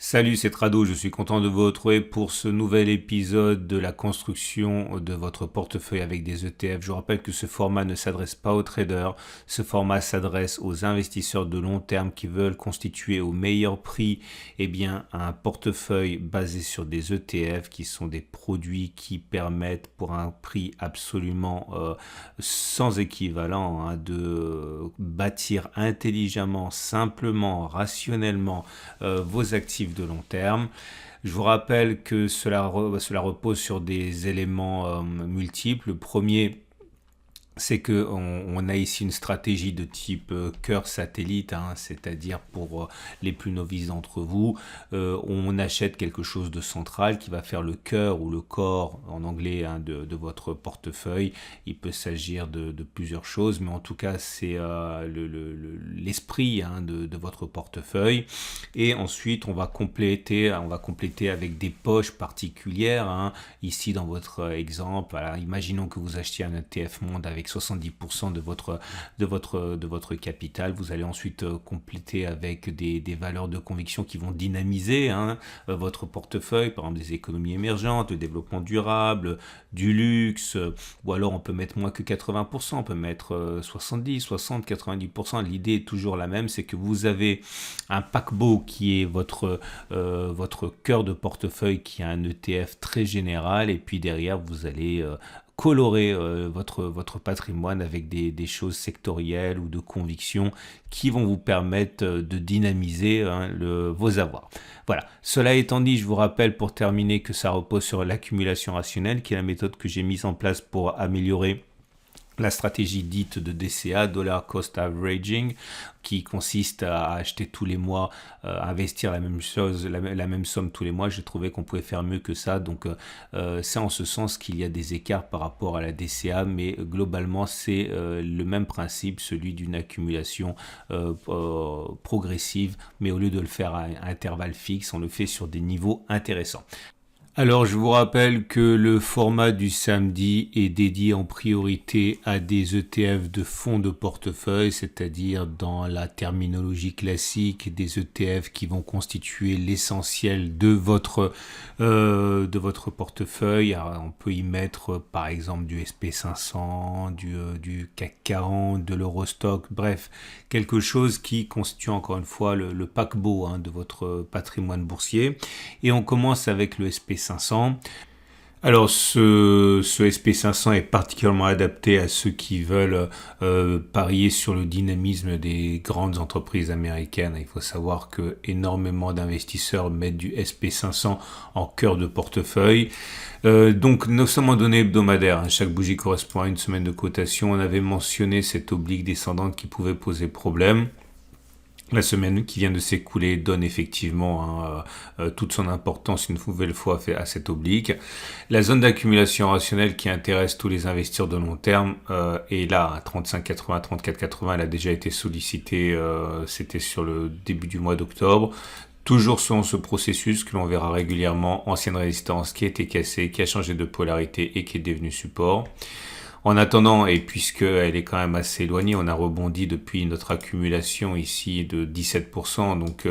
Salut, c'est Trado, je suis content de vous retrouver pour ce nouvel épisode de la construction de votre portefeuille avec des ETF. Je vous rappelle que ce format ne s'adresse pas aux traders, ce format s'adresse aux investisseurs de long terme qui veulent constituer au meilleur prix un portefeuille basé sur des ETF qui sont des produits qui permettent pour un prix absolument sans équivalent de bâtir intelligemment, simplement, rationnellement vos actifs de long terme. Je vous rappelle que cela repose sur des éléments multiples. Le premier, c'est qu'on a ici une stratégie de type cœur satellite, c'est-à-dire pour les plus novices d'entre vous, on achète quelque chose de central qui va faire le cœur ou le corps en anglais de votre portefeuille. Il peut s'agir de plusieurs choses, mais en tout cas c'est l'esprit de votre portefeuille. Et ensuite on va compléter avec des poches particulières. Ici dans votre exemple, alors, imaginons que vous achetiez un ETF monde avec 70% de votre capital. Vous allez ensuite compléter avec des valeurs de conviction qui vont dynamiser votre portefeuille, par exemple des économies émergentes, le développement durable, du luxe, ou alors on peut mettre moins que 80%, on peut mettre 70, 60, 90%. L'idée est toujours la même, c'est que vous avez un paquebot qui est votre cœur de portefeuille, qui a un ETF très général, et puis derrière vous allez colorer votre patrimoine avec des choses sectorielles ou de conviction qui vont vous permettre de dynamiser vos avoirs. Voilà, cela étant dit, je vous rappelle pour terminer que ça repose sur l'accumulation rationnelle, qui est la méthode que j'ai mise en place pour améliorer la stratégie dite de DCA, Dollar Cost Averaging, qui consiste à acheter tous les mois, investir la même chose, la même somme tous les mois. J'ai trouvé qu'on pouvait faire mieux que ça, donc c'est en ce sens qu'il y a des écarts par rapport à la DCA, mais globalement c'est le même principe, celui d'une accumulation progressive, mais au lieu de le faire à intervalles fixes, on le fait sur des niveaux intéressants. Alors, je vous rappelle que le format du samedi est dédié en priorité à des ETF de fonds de portefeuille, c'est-à-dire dans la terminologie classique des ETF qui vont constituer l'essentiel de votre portefeuille. Alors, on peut y mettre par exemple du SP500, du CAC 40, de l'Eurostock, bref, quelque chose qui constitue encore une fois le paquebot de votre patrimoine boursier. Et on commence avec le SP500. Alors ce SP500 est particulièrement adapté à ceux qui veulent parier sur le dynamisme des grandes entreprises américaines. Il faut savoir que énormément d'investisseurs mettent du SP500 en cœur de portefeuille. Donc nous sommes en données hebdomadaires. Chaque bougie correspond à une semaine de cotation. On avait mentionné cette oblique descendante qui pouvait poser problème. La semaine qui vient de s'écouler donne effectivement toute son importance une nouvelle fois à cette oblique. La zone d'accumulation rationnelle qui intéresse tous les investisseurs de long terme est là à 35,80, 34,80. Elle a déjà été sollicitée, c'était sur le début du mois d'octobre. Toujours selon ce processus que l'on verra régulièrement, ancienne résistance qui a été cassée, qui a changé de polarité et qui est devenue support. En attendant, et puisqu'elle est quand même assez éloignée, on a rebondi depuis notre accumulation ici de 17%, donc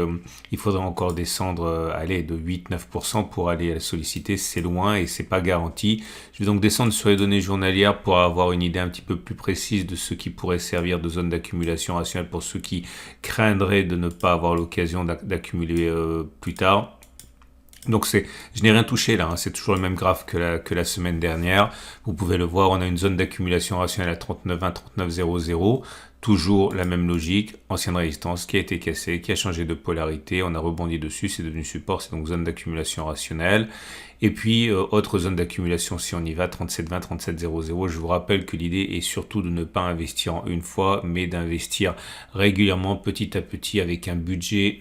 il faudra encore descendre de 8-9% pour aller la solliciter, c'est loin et c'est pas garanti. Je vais donc descendre sur les données journalières pour avoir une idée un petit peu plus précise de ce qui pourrait servir de zone d'accumulation rationnelle pour ceux qui craindraient de ne pas avoir l'occasion d'accumuler plus tard. Donc je n'ai rien touché là, c'est toujours le même graphe que la semaine dernière. Vous pouvez le voir, on a une zone d'accumulation rationnelle à 39,20, 39,00. Toujours la même logique, ancienne résistance qui a été cassée, qui a changé de polarité, on a rebondi dessus, c'est devenu support, c'est donc zone d'accumulation rationnelle. Et puis, autre zone d'accumulation, si on y va, 37,20, 37,00. Je vous rappelle que l'idée est surtout de ne pas investir en une fois, mais d'investir régulièrement, petit à petit, avec un budget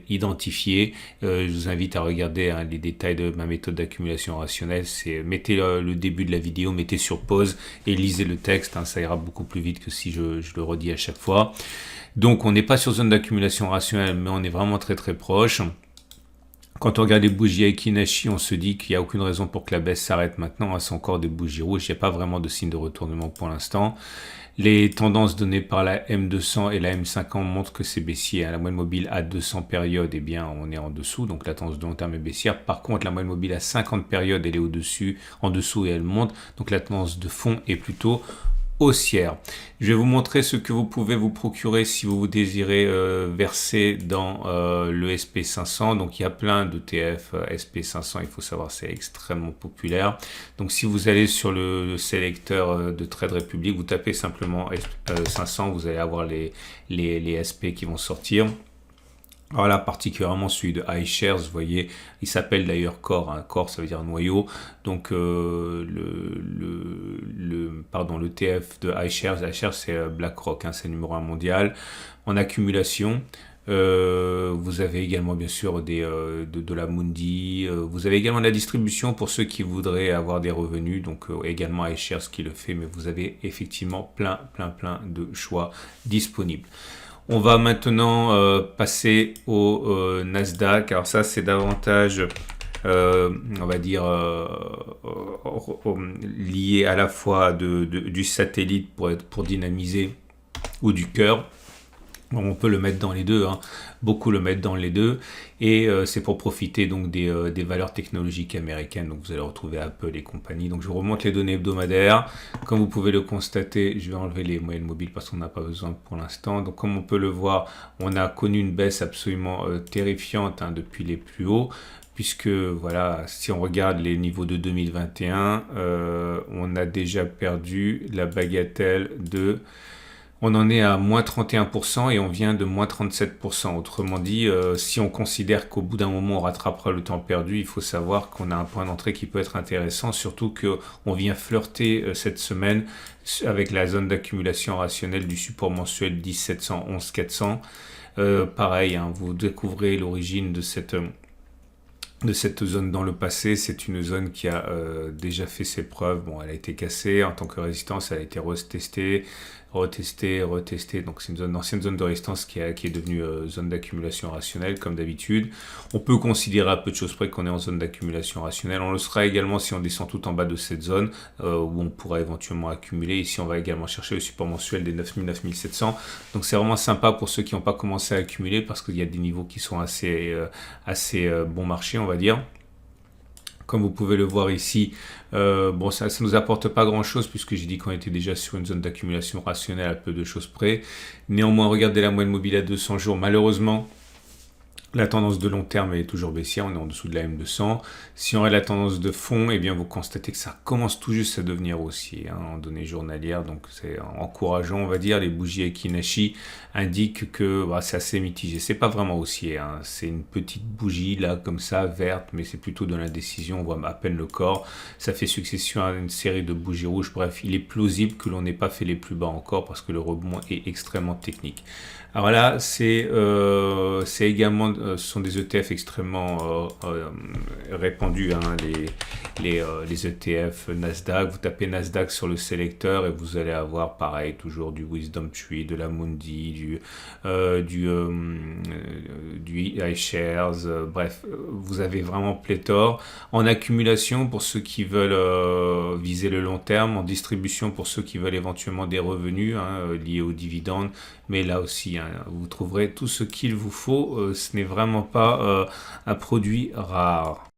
identifié. Je vous invite à regarder les détails de ma méthode d'accumulation rationnelle. Mettez le début de la vidéo, mettez sur pause et lisez le texte. Ça ira beaucoup plus vite que si je le redis à chaque fois. Donc, on n'est pas sur zone d'accumulation rationnelle, mais on est vraiment très très proche. Quand on regarde les bougies Aiki-Nashi, on se dit qu'il n'y a aucune raison pour que la baisse s'arrête maintenant. C'est encore des bougies rouges, il n'y a pas vraiment de signe de retournement pour l'instant. Les tendances données par la M200 et la M50 montrent que c'est baissier. La moyenne mobile à 200 périodes, eh bien, on est en dessous, donc la tendance de long terme est baissière. Par contre, la moyenne mobile à 50 périodes, elle est au-dessus, en dessous et elle monte, donc la tendance de fond est plutôt haussière. Je vais vous montrer ce que vous pouvez vous procurer si vous désirez verser dans le SP500. Donc il y a plein d'ETF SP500, il faut savoir c'est extrêmement populaire. Donc si vous allez sur le sélecteur de Trade Republic, vous tapez simplement 500, vous allez avoir les SP qui vont sortir. Alors là, particulièrement celui de iShares, vous voyez, il s'appelle d'ailleurs Core, hein. Core ça veut dire noyau, donc le TF de iShares c'est BlackRock, hein, c'est le numéro 1 mondial, en accumulation. Vous avez également bien sûr de la Mundi, vous avez également de la distribution pour ceux qui voudraient avoir des revenus, donc également iShares qui le fait, mais vous avez effectivement plein de choix disponibles. On va maintenant passer au Nasdaq. Alors ça, c'est davantage, on va dire, lié à la fois du satellite pour dynamiser ou du cœur. On peut le mettre dans les deux, hein. Beaucoup le mettent dans les deux, et c'est pour profiter donc des valeurs technologiques américaines. Donc vous allez retrouver Apple et compagnie. Donc je vous remonte les données hebdomadaires. Comme vous pouvez le constater, je vais enlever les moyennes mobiles parce qu'on n'a pas besoin pour l'instant. Donc comme on peut le voir, on a connu une baisse absolument terrifiante, hein, depuis les plus hauts. Puisque voilà, si on regarde les niveaux de 2021, on a déjà perdu la bagatelle de... On en est à moins 31% et on vient de moins 37%. Autrement dit, si on considère qu'au bout d'un moment on rattrapera le temps perdu, il faut savoir qu'on a un point d'entrée qui peut être intéressant, surtout qu'on vient flirter cette semaine avec la zone d'accumulation rationnelle du support mensuel 1700, 11400. Pareil, hein, vous découvrez l'origine de cette zone dans le passé. C'est une zone qui a déjà fait ses preuves. Bon, elle a été cassée en tant que résistance, elle a été retestée. Donc c'est une ancienne zone de résistance qui est devenue zone d'accumulation rationnelle comme d'habitude. On peut considérer à peu de choses près qu'on est en zone d'accumulation rationnelle. On le sera également si on descend tout en bas de cette zone où on pourra éventuellement accumuler. Ici on va également chercher le support mensuel des 9000, 9700. Donc c'est vraiment sympa pour ceux qui n'ont pas commencé à accumuler parce qu'il y a des niveaux qui sont assez bon marché, on va dire. Comme vous pouvez le voir ici, bon, ça ne nous apporte pas grand-chose puisque j'ai dit qu'on était déjà sur une zone d'accumulation rationnelle à peu de choses près. Néanmoins, regardez la moyenne mobile à 200 jours. Malheureusement, la tendance de long terme est toujours baissière, on est en dessous de la M200. Si on regarde la tendance de fond, eh bien vous constatez que ça commence tout juste à devenir haussier, hein, en données journalières, donc c'est encourageant, on va dire. Les bougies Ekinashi indiquent que c'est assez mitigé. C'est pas vraiment haussier, hein. C'est une petite bougie là comme ça, verte, mais c'est plutôt de l'indécision, on voit à peine le corps. Ça fait succession à une série de bougies rouges. Bref, il est plausible que l'on n'ait pas fait les plus bas encore parce que le rebond est extrêmement technique. Alors là, c'est également, ce sont des ETF extrêmement répandus, hein, les ETF Nasdaq. Vous tapez Nasdaq sur le sélecteur et vous allez avoir pareil, toujours du Wisdom Tree, de la Mundi, du iShares, bref, vous avez vraiment pléthore. En accumulation pour ceux qui veulent viser le long terme, en distribution pour ceux qui veulent éventuellement des revenus, hein, liés aux dividendes, mais là aussi, hein, vous trouverez tout ce qu'il vous faut. Ce n'est vraiment pas un produit rare.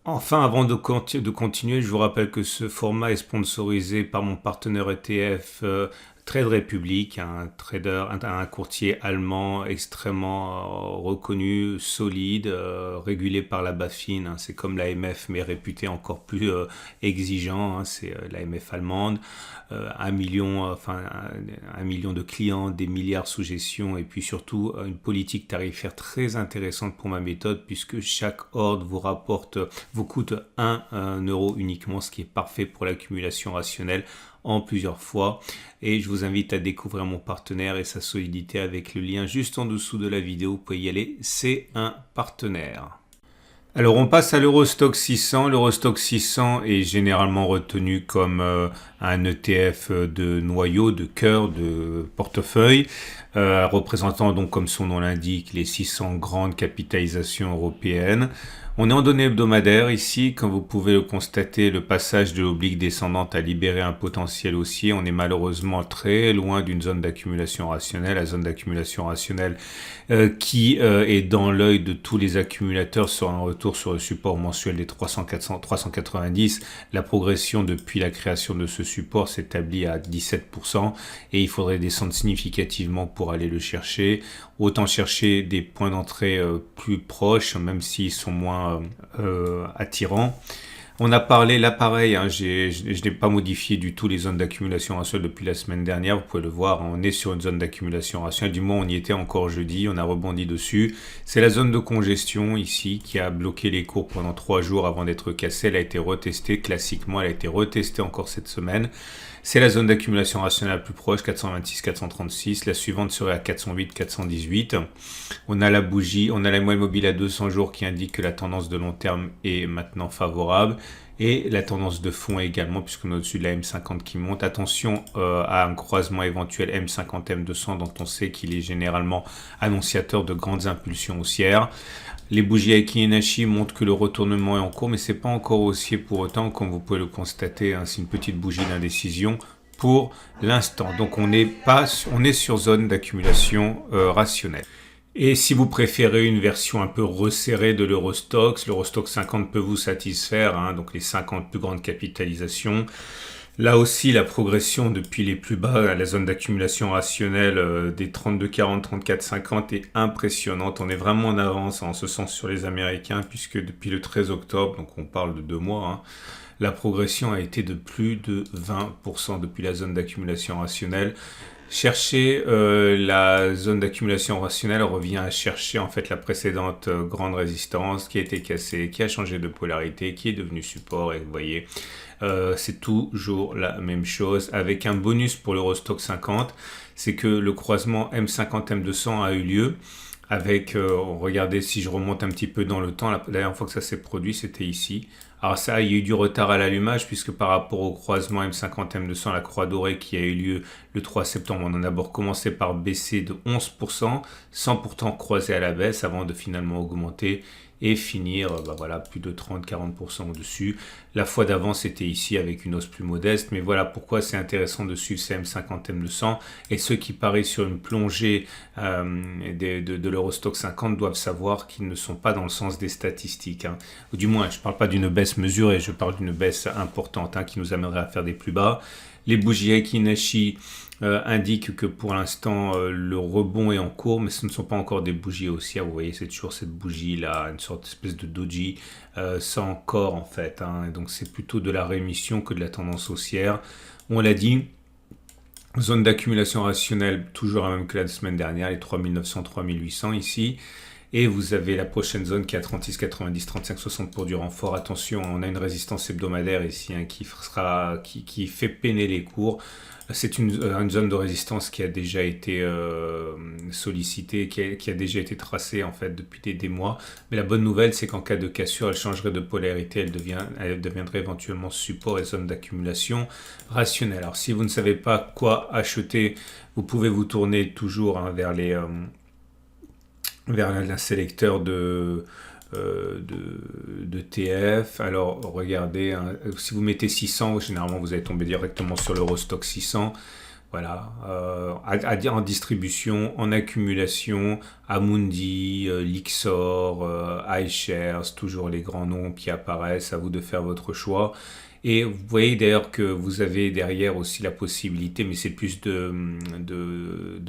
Enfin, avant de continuer, je vous rappelle que ce format est sponsorisé par mon partenaire ETF Trade Republic, un courtier allemand extrêmement reconnu, solide, régulé par la BaFin, hein. C'est comme l'AMF mais réputé encore plus exigeant, hein. C'est l'AMF allemande. 1 million de clients, des milliards sous gestion et puis surtout une politique tarifaire très intéressante pour ma méthode puisque chaque ordre vous coûte 1 euro uniquement, ce qui est parfait pour l'accumulation rationnelle en plusieurs fois. Et je vous invite à découvrir mon partenaire et sa solidité avec le lien juste en dessous de la vidéo. Vous pouvez y aller, c'est un partenaire. Alors on passe à l'Eurostoxx 600. L'Eurostoxx 600 est généralement retenu comme un ETF de noyau, de cœur, de portefeuille. représentant donc comme son nom l'indique les 600 grandes capitalisations européennes. On est en données hebdomadaires ici, comme vous pouvez le constater, le passage de l'oblique descendante a libéré un potentiel haussier. On est malheureusement très loin d'une zone d'accumulation rationnelle, la zone d'accumulation rationnelle qui est dans l'œil de tous les accumulateurs sur un retour sur le support mensuel des 300, 400, 390. La progression depuis la création de ce support s'établit à 17% et il faudrait descendre significativement pour aller le chercher. Autant chercher des points d'entrée plus proches, même s'ils sont moins attirants. On a parlé, là pareil, hein, je n'ai pas modifié du tout les zones d'accumulation rationnelle depuis la semaine dernière, vous pouvez le voir, on est sur une zone d'accumulation rationnelle, du moins on y était encore jeudi, on a rebondi dessus. C'est la zone de congestion ici qui a bloqué les cours pendant 3 jours avant d'être cassée, elle a été retestée classiquement, elle a été retestée encore cette semaine. C'est la zone d'accumulation rationnelle la plus proche, 426, 436. La suivante serait à 408, 418. On a la bougie, on a la moyenne mobile à 200 jours qui indique que la tendance de long terme est maintenant favorable. Et la tendance de fond également, puisqu'on est au-dessus de la M50 qui monte. Attention à un croisement éventuel M50-M200 dont on sait qu'il est généralement annonciateur de grandes impulsions haussières. Les bougies Aiki Nashi montrent que le retournement est en cours, mais c'est pas encore haussier pour autant, comme vous pouvez le constater, hein, c'est une petite bougie d'indécision pour l'instant. Donc on est sur zone d'accumulation rationnelle. Et si vous préférez une version un peu resserrée de l'Eurostoxx, l'Eurostoxx 50 peut vous satisfaire, hein, donc les 50 plus grandes capitalisations. Là aussi, la progression depuis les plus bas à la zone d'accumulation rationnelle des 32,40, 34,50 est impressionnante. On est vraiment en avance en ce sens sur les Américains puisque depuis le 13 octobre, donc on parle de 2 mois, hein, la progression a été de plus de 20% depuis la zone d'accumulation rationnelle. Chercher la zone d'accumulation rationnelle revient à chercher en fait la précédente grande résistance qui a été cassée, qui a changé de polarité, qui est devenue support et vous voyez, c'est toujours la même chose avec un bonus pour l'Eurostoxx 50, c'est que le croisement M50-M200 a eu lieu avec, regardez si je remonte un petit peu dans le temps, la dernière fois que ça s'est produit c'était ici. Alors ça, il y a eu du retard à l'allumage puisque par rapport au croisement M50-M200, la croix dorée qui a eu lieu le 3 septembre, on a d'abord commencé par baisser de 11%, sans pourtant croiser à la baisse avant de finalement augmenter et finir voilà, plus de 30-40% au-dessus. La fois d'avant, c'était ici avec une hausse plus modeste, mais voilà pourquoi c'est intéressant de suivre ces M50, M200. Et ceux qui parient sur une plongée de l'Eurostoxx 50 doivent savoir qu'ils ne sont pas dans le sens des statistiques. Hein. Ou du moins, je ne parle pas d'une baisse mesurée, je parle d'une baisse importante qui nous amènerait à faire des plus bas. Les bougies Aiki Nashi indiquent que pour l'instant le rebond est en cours, mais ce ne sont pas encore des bougies haussières. Vous voyez, c'est toujours cette bougie là, une sorte d'espèce de doji sans corps en fait. Hein. Et donc c'est plutôt de la rémission que de la tendance haussière. On l'a dit. Zone d'accumulation rationnelle, toujours la même que la semaine dernière, les 3900, 3800 ici. Et vous avez la prochaine zone qui est à 36, 90, 35, 60 pour du renfort. Attention, on a une résistance hebdomadaire ici qui fait peiner les cours. C'est une zone de résistance qui a déjà été sollicitée, qui a déjà été tracée en fait depuis des mois. Mais la bonne nouvelle, c'est qu'en cas de cassure, elle changerait de polarité, elle deviendrait éventuellement support et zone d'accumulation rationnelle. Alors si vous ne savez pas quoi acheter, vous pouvez vous tourner toujours vers un sélecteur de TF. Alors regardez, hein, si vous mettez 600, généralement vous allez tomber directement sur l'Eurostoxx 600. Voilà, en distribution, en accumulation, Amundi, Lyxor, iShares, toujours les grands noms qui apparaissent, à vous de faire votre choix. Et vous voyez d'ailleurs que vous avez derrière aussi la possibilité, mais c'est plus de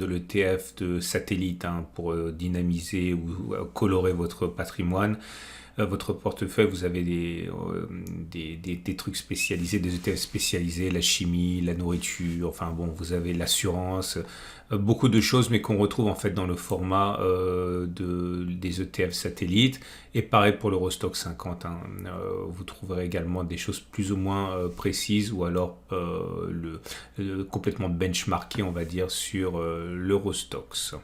l'ETF de satellite pour dynamiser ou colorer votre patrimoine. Votre portefeuille, vous avez des trucs spécialisés, des ETF spécialisés, la chimie, la nourriture, enfin bon, vous avez l'assurance, beaucoup de choses, mais qu'on retrouve en fait dans le format des ETF satellites. Et pareil pour l'Eurostoxx 50, vous trouverez également des choses plus ou moins précises ou alors complètement benchmarkées, on va dire, sur l'Eurostoxx.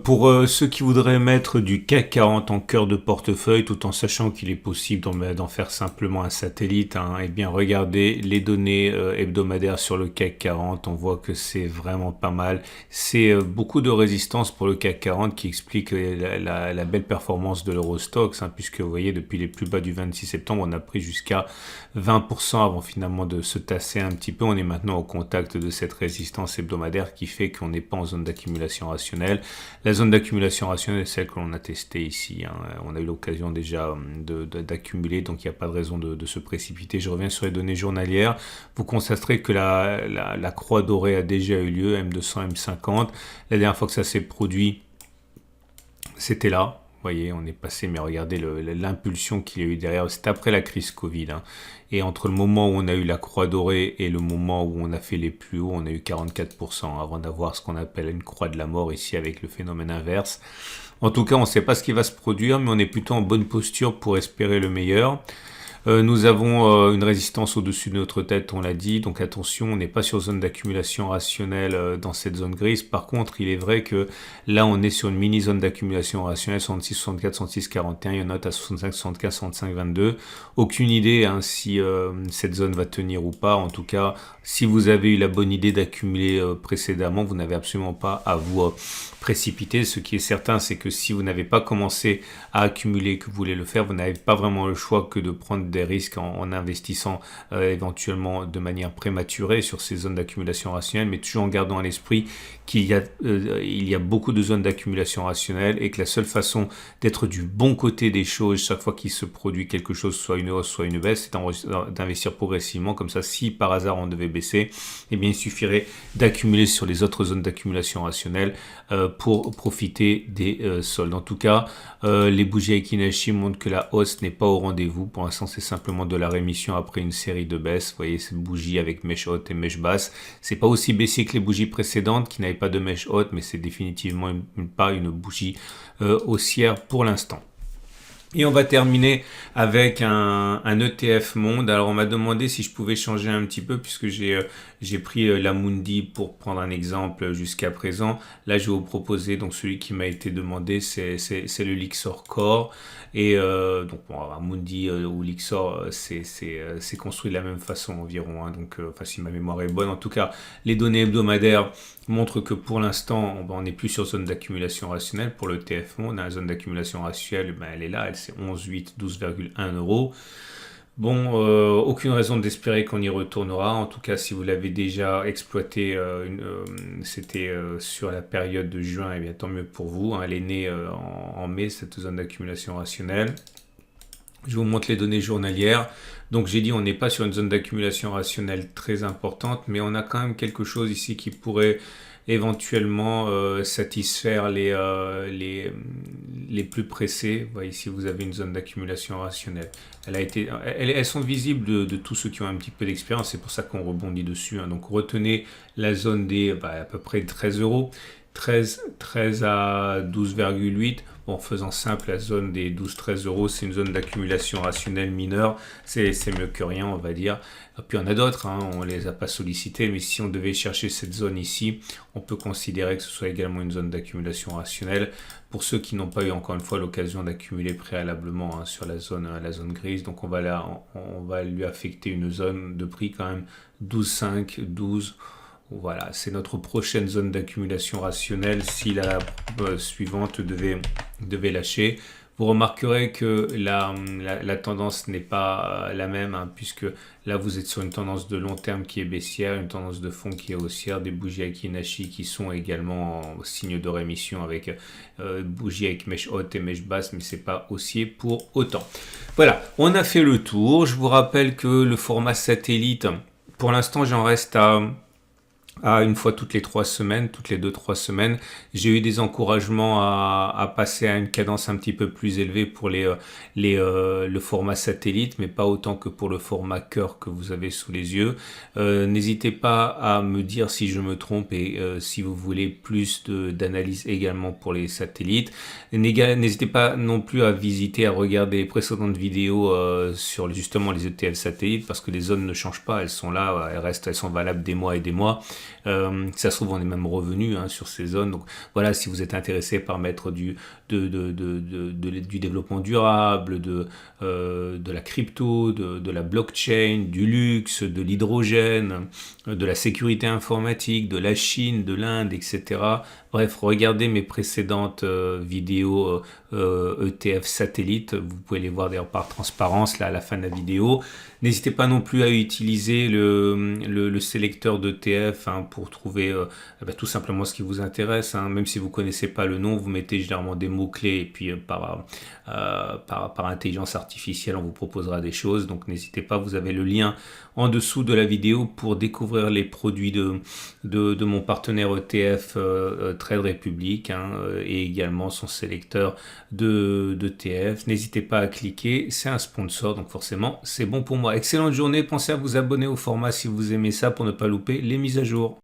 Pour ceux qui voudraient mettre du CAC 40 en cœur de portefeuille, tout en sachant qu'il est possible d'en faire simplement un satellite, hein, eh bien regardez les données hebdomadaires sur le CAC 40, on voit que c'est vraiment pas mal. C'est beaucoup de résistance pour le CAC 40 qui explique la belle performance de l'Eurostoxx, hein, puisque vous voyez, depuis les plus bas du 26 septembre, on a pris jusqu'à 20% avant finalement de se tasser un petit peu. On est maintenant au contact de cette résistance hebdomadaire qui fait qu'on n'est pas en zone d'accumulation rationnelle. La zone d'accumulation rationnelle, c'est celle que l'on a testée ici, hein. On a eu l'occasion déjà d'accumuler, donc il n'y a pas de raison de se précipiter. Je reviens sur les données journalières. Vous constaterez que la croix dorée a déjà eu lieu, M200, M50. La dernière fois que ça s'est produit, c'était là. Vous voyez, on est passé, mais regardez l'impulsion qu'il y a eu derrière. C'est après la crise Covid, hein. Et entre le moment où on a eu la croix dorée et le moment où on a fait les plus hauts, on a eu 44% avant d'avoir ce qu'on appelle une croix de la mort ici avec le phénomène inverse. En tout cas, on ne sait pas ce qui va se produire, mais on est plutôt en bonne posture pour espérer le meilleur. Nous avons une résistance au-dessus de notre tête, on l'a dit, donc attention, on n'est pas sur zone d'accumulation rationnelle dans cette zone grise. Par contre, il est vrai que là, on est sur une mini zone d'accumulation rationnelle, 66, 64, 66, 41, il y en a à 65, 64, 65, 22. Aucune idée si cette zone va tenir ou pas. En tout cas, si vous avez eu la bonne idée d'accumuler précédemment, vous n'avez absolument pas à vous précipiter. Ce qui est certain, c'est que si vous n'avez pas commencé à accumuler, que vous voulez le faire, vous n'avez pas vraiment le choix que de prendre des risques en investissant éventuellement de manière prématurée sur ces zones d'accumulation rationnelle, mais toujours en gardant à l'esprit qu'il y a beaucoup de zones d'accumulation rationnelle et que la seule façon d'être du bon côté des choses chaque fois qu'il se produit quelque chose, soit une hausse, soit une baisse, c'est d'investir progressivement. Comme ça, si par hasard on devait baisser, eh bien il suffirait d'accumuler sur les autres zones d'accumulation rationnelle pour profiter des soldes. En tout cas, les bougies Aiki montrent que la hausse n'est pas au rendez-vous. Pour l'instant, c'est simplement de la rémission après une série de baisses. Vous voyez ces bougies avec mèche haute et mèche basse. C'est pas aussi baissier que les bougies précédentes qui n'avaient pas de mèche haute, mais c'est définitivement pas une bougie haussière pour l'instant. Et on va terminer avec un ETF monde. Alors on m'a demandé si je pouvais changer un petit peu puisque j'ai pris l'Amundi pour prendre un exemple jusqu'à présent. Là je vais vous proposer donc celui qui m'a été demandé, c'est le Lyxor Core. Et donc bon, Amundi ou Lyxor c'est construit de la même façon environ, hein. Donc enfin si ma mémoire est bonne, en tout cas les données hebdomadaires montrent que pour l'instant on n'est plus sur zone d'accumulation rationnelle pour le TF Monde. La zone d'accumulation rationnelle, elle est là, c'est 11, 8, 12,1 euros. Bon, aucune raison d'espérer qu'on y retournera. En tout cas, si vous l'avez déjà exploité, c'était sur la période de juin, et bien tant mieux pour vous, hein. Elle est née en mai, cette zone d'accumulation rationnelle. Je vous montre les données journalières. Donc j'ai dit on n'est pas sur une zone d'accumulation rationnelle très importante, mais on a quand même quelque chose ici qui pourrait éventuellement satisfaire les plus pressés. Vous voyez, ici vous avez une zone d'accumulation rationnelle. Elles sont visibles de tous ceux qui ont un petit peu d'expérience, c'est pour ça qu'on rebondit dessus, hein. Donc retenez la zone des à peu près 13 euros. 13 à 12,8. Bon, en faisant simple, la zone des 12-13 euros, c'est une zone d'accumulation rationnelle mineure. C'est mieux que rien, on va dire. Et puis il y en a d'autres, hein, on ne les a pas sollicités, mais si on devait chercher cette zone ici, on peut considérer que ce soit également une zone d'accumulation rationnelle. Pour ceux qui n'ont pas eu encore une fois l'occasion d'accumuler préalablement, hein, sur la zone grise, donc on va lui affecter une zone de prix quand même 12,5, 12. Voilà, c'est notre prochaine zone d'accumulation rationnelle si la suivante devait lâcher. Vous remarquerez que la tendance n'est pas la même, hein, puisque là vous êtes sur une tendance de long terme qui est baissière, une tendance de fond qui est haussière, des bougies Aiki qui sont également en signe de rémission avec bougies avec mèche haute et mèche basse, mais c'est pas haussier pour autant. Voilà, on a fait le tour. Je vous rappelle que le format satellite, pour l'instant j'en reste à une fois toutes les 3 semaines, toutes les 2-3 semaines. J'ai eu des encouragements à passer à une cadence un petit peu plus élevée pour le format satellite, mais pas autant que pour le format cœur que vous avez sous les yeux. N'hésitez pas à me dire si je me trompe et si vous voulez plus d'analyse également pour les satellites. N'hésitez pas non plus à visiter, à regarder les précédentes vidéos sur justement les ETF satellites, parce que les zones ne changent pas, elles sont là, elles sont valables des mois et des mois. Ça se trouve, on est même revenu hein, sur ces zones. Donc voilà, si vous êtes intéressé par mettre du développement durable, de la crypto, de la blockchain, du luxe, de l'hydrogène, de la sécurité informatique, de la Chine, de l'Inde, etc. Bref, regardez mes précédentes vidéos ETF satellites. Vous pouvez les voir d'ailleurs par transparence là à la fin de la vidéo. N'hésitez pas non plus à utiliser le sélecteur d'ETF hein, pour trouver tout simplement ce qui vous intéresse. Hein. Même si vous ne connaissez pas le nom, vous mettez généralement des mots-clés et puis par intelligence artificielle, on vous proposera des choses. Donc n'hésitez pas, vous avez le lien en dessous de la vidéo pour découvrir les produits de mon partenaire ETF Trade Republic hein, et également son sélecteur d'ETF. N'hésitez pas à cliquer, c'est un sponsor, donc forcément c'est bon pour moi. Excellente journée, pensez à vous abonner au format si vous aimez ça pour ne pas louper les mises à jour.